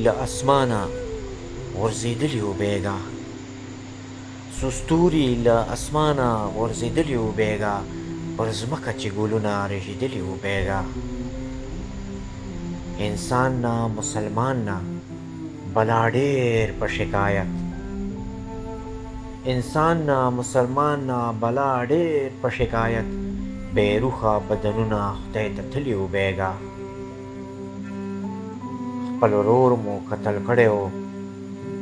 له اسمانه غورځېدلي و بیګا څو ستوري له اسمانه غورځېدلي و بیګا پر ځمکه چې ګلونه رژېدلي و بیګا انسان نه مسلمان نه بلا ډېر په شکایت انسان نه مسلمان نه بلا ډېر په شکایت بې روحه بدنونه خدای ته تللي و بیګا خپل ورور مو قتل کړی و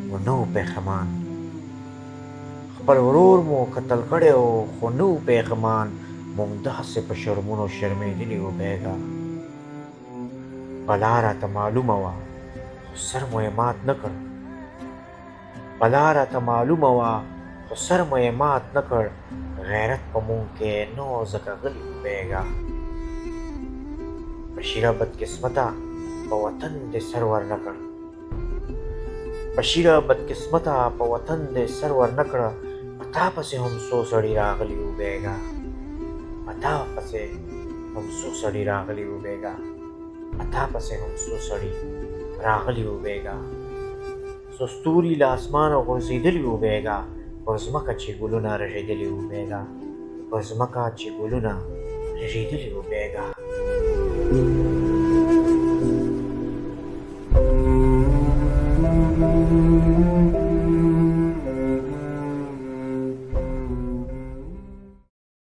خو نه و پښیمان خپل ورور مو قتل کړی و خو نه و پښیمان موږ داسې په شرمونو شرمېدلي و بیګا بلا راته معلومه وه خو سر مو یې مات نه کړ بلا راته معلومه وه خو سر مو یې مات نه کړ غیرت په مونږ کې نه و ځکه غلي و بیګا بشیره بدقسمته په وطن دې سر ور نه کړ بشیره بدقسمته په وطن دې سر ور نه کړه په تا پسې هم څو سړي راغلي و بیګا په تا پسې هم څو سړي راغلي و بیګا په تا پسې هم څو سړي راغلي و بیګا څو ستوري له اسمانه غورځېدلي و بیګا پر ځمکه چې ګلونه رژېدلي و بیګا پر ځمکه چې ګلونه رژېدلي و بیګا